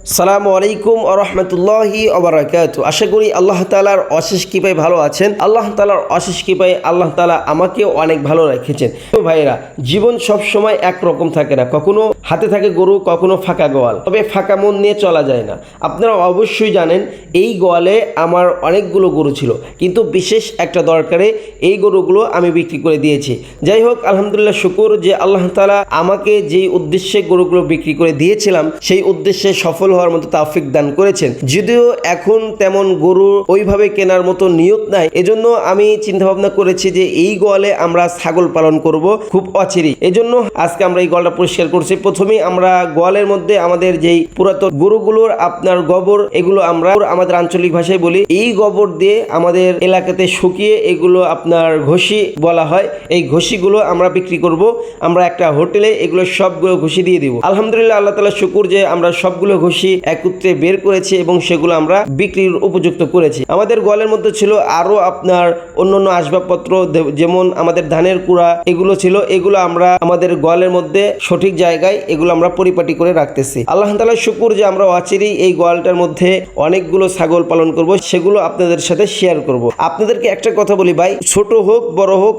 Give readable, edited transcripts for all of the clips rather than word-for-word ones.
সালামু আলাইকুম ওয়া রাহমাতুল্লাহি ওয়া বারাকাতুহু। আশা করি আল্লাহ তাআলার অশেষ কৃপায় ভালো আছেন। আল্লাহ তাআলার অশেষ কৃপায় আল্লাহ তাআলা আমাকেও অনেক ভালো রেখেছেন। তো ভাইরা, জীবন সব সময় একরকম থাকে না, কখনো হাতে থাকে গরু, কখনো ফাঁকা গোয়াল, তবে ফাঁকা মন নিয়ে চলা যায় না। আপনারা অবশ্যই জানেন এই গোয়ালে আমার অনেকগুলো গরু ছিল, কিন্তু বিশেষ একটা দরকারে এই গরুগুলো আমি বিক্রি করে দিয়েছি। যাই হোক, আলহামদুলিল্লাহ, শুকুর যে আল্লাহ তাআলা আমাকে যেই উদ্দেশ্যে গরুগুলো বিক্রি করে দিয়েছিলাম সেই উদ্দেশ্যে সফল হওয়ার মতো তৌফিক দান করেছেন। যদিও এখন তেমন গরু ওইভাবে কেনার মতো নিয়ত নাই, এজন্য আমি চিন্তা ভাবনা করেছি যে এই গোয়ালে আমরা ছাগল পালন করব খুব অচিরেই। এজন্য আজকে আমরা এই গোয়ালটা পরিষ্কার করছি। প্রথমেই আমরা গোয়ালের মধ্যে আমাদের যেই পুরাতন গরুগুলোর আপনার গোবর, এগুলো আমরা আমাদের আঞ্চলিক ভাষায় বলি, এই গোবর দিয়ে আমাদের এলাকাতে শুকিয়ে এগুলো আপনার ঘষি বলা হয়, এই ঘষিগুলো আমরা বিক্রি করব। আমরা একটা হোটেলে এগুলো সবগুলো ঘষি দিয়ে দিব। আলহামদুলিল্লাহ, আল্লাহ তাআলা শুকুর যে আমরা সবগুলো ঘষি একত্রে বের করেছি এবং সেগুলো আমরা বিক্রির উপযুক্ত করেছি। আমাদের গোয়ালের মধ্যে ছিল আরো আপনার অন্যান্য আসবাবপত্র, যেমন আমাদের ধানের কুড়া, এগুলো ছিল। এগুলো আমরা আমাদের গোয়ালের মধ্যে সঠিক জায়গায় এগুলো আমরা পরিপাটি করে রাখতেছি। আল্লাহ তাআলা শুকুর যে আমরা অচিরেই এই গোয়ালটার মধ্যে অনেকগুলো ছাগল পালন করব, সেগুলো আপনাদের সাথে শেয়ার করব। আপনাদেরকে একটা কথা বলি ভাই, ছোট হোক বড় হোক,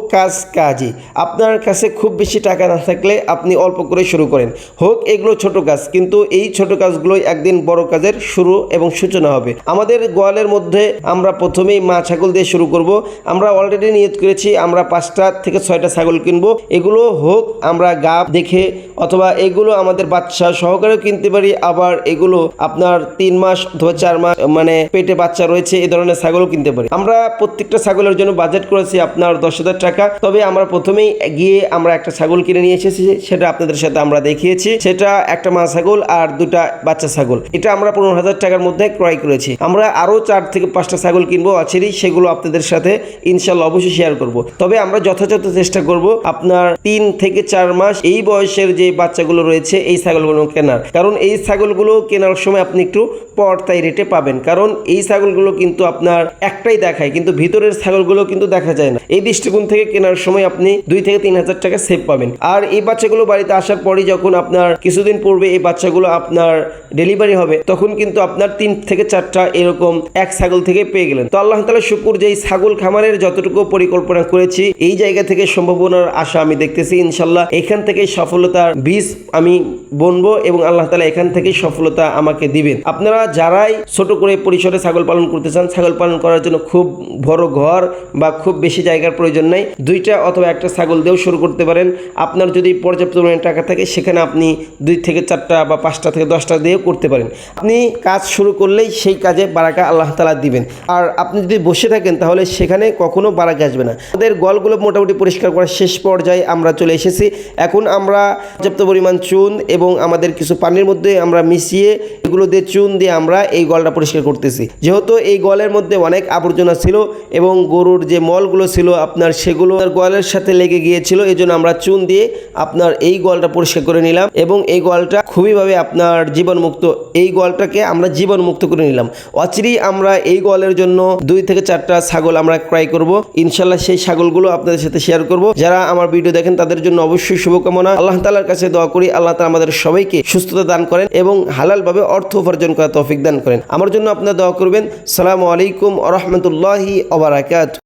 কাজই। আপনার কাছে খুব বেশি টাকা না থাকলে আপনি অল্প করে শুরু করেন, হোক এগুলো ছোট কাজ, কিন্তু এই ছোট কাজগুলোই একদিন বড় কাজের শুরু এবং সূচনা হবে। আমাদের গোয়ালের মধ্যে আমরা প্রথমেই মা ছাগল দিয়ে শুরু করব। আমরা অলরেডি নিয়ত করেছি আমরা 5টা থেকে 6টা ছাগল কিনবো। এগুলো হোক আমরা গাব দেখে, অথবা এগুলো আমাদের বাচ্চা সহকারেও কিনতে পারি, আবার এগুলো আপনার 3 মাস অথবা 4 মাস মানে পেটে বাচ্চা রয়েছে এই ধরনের ছাগলও কিনতে পারি। আমরা প্রত্যেকটা ছাগলের জন্য বাজেট করেছি আপনার 10,000 টাকা। তবে আমরা প্রথমেই গিয়ে আমরা একটা ছাগল কিনে নিয়ে এসেছি, সেটা আপনাদের সাথে আমরা দেখিয়েছি। সেটা একটা মা ছাগল আর 2টা বাচ্চা ছাগল, এটা আমরা 15,000 টাকার মধ্যে ক্রয় করেছি। আমরা আরো 4 থেকে 5টা ছাগল কিনবো অচিরেই, সেগুলো আপনাদের সাথে ইনশাল্লাহ অবশ্যই শেয়ার করব। তবে আমরা যথাযথ চেষ্টা করব আপনার 3 থেকে 4 মাস এই বয়সের যে বাচ্চাগুলো রয়েছে এই ছাগলগুলো কেনার, কারণ এই ছাগলগুলো কেনার সময় আপনি একটু পর্দায় রেটে পাবেন, কারণ এই ছাগলগুলো কিন্তু আপনার একটাই দেখায়, কিন্তু ভিতরের ছাগলগুলো কিন্তু দেখা যায় না। এই দৃষ্টিকোণ থেকে কেনার সময় আপনি 2 থেকে 3,000 টাকা সেভ পাবেন। আর এই বাচ্চাগুলো বাড়িতে আসার পরই যখন আপনার কিছুদিন পূর্বে এই বাচ্চাগুলো আপনার ডেলিভারি হবে, তখন কিন্তু আপনার 3 থেকে 4টা এরকম এক ছাগল থেকে পেয়ে গেলেন। তো আল্লাহ তাআলা শুকুর যে এই ছাগল খামারের যতটুকু পরিকল্পনা করেছি এই জায়গা থেকে সম্ভাবনার আশা আমি দেখতেছি। ইনশাল্লাহ এখান থেকে সফলতার বীজ আমি বুনবো এবং আল্লাহ তাআলা এখান থেকে সফলতা আমাকে দিবেন। আপনারা যারাই ছোট করে পরিসরে ছাগল পালন করতে চান, ছাগল পালন করার জন্য খুব বড় ঘর বা খুব বেশি জায়গার প্রয়োজন নেই, 2টা অথবা 1টা ছাগল দিয়েও শুরু করতে পারেন। আপনার যদি পর্যাপ্ত পরিমাণে টাকা থাকে সেখানে আপনি 2 থেকে 4টা বা 5টা থেকে 10টা দিয়েও করতে পারেন। আপনি কাজ শুরু করলেই সেই কাজে বারাকা আল্লাহ তাআলা দিবেন। আর আপনি যদি বসে থাকেন তাহলে সেখানে কখনো বারাকা আসবে না। আমাদের গোয়ালগুলো মোটামুটি পরিষ্কার করার শেষ পর্যায়ে আমরা চলে এসেছি। এখন আমরা পর্যাপ্ত পরিমাণ চুন এবং আমাদের কিছু পানির মধ্যে আমরা মিশিয়ে এগুলো দিয়ে চুন দিয়ে আমরা এই গোয়ালটা পরিষ্কার করতেছি। যেহেতু এই গোয়ালের মধ্যে অনেক আবর্জনা ছিল এবং গরুর যে মলগুলো ছিল আপনার সেগুলো গোয়ালের সাথে লেগে গিয়েছিল, এই জন্য আমরা চুন দিয়ে আপনার এই গোয়ালটা পরিষ্কার করে নিলাম এবং এই গোয়ালটা খুবইভাবে আপনার জীবাণুমুক্ত, এই গোয়ালটাকে আমরা জীবাণুমুক্ত করে নিলাম। অচিরেই আমরা এই গোয়ালের জন্য 2 থেকে 4টা ছাগল আমরা ক্রয় করব। ইনশাল্লাহ সেই ছাগলগুলো আপনাদের সাথে শেয়ার করব। যারা আমার ভিডিও দেখেন তাদের জন্য অবশ্যই শুভকামনা। আল্লাহ তাআলার কাছে দোয়া করি আল্লাহ তাআলা আমাদের সবাইকে সুস্থতা দান করেন এবং হালালভাবে অর্থ উপার্জন করার তৌফিক দান করেন। আমার জন্য আপনারা দোয়া করবেন। আসসালামু আলাইকুম ওয়া রাহমাতুল্লাহি ওয়া বারাকাতুহু।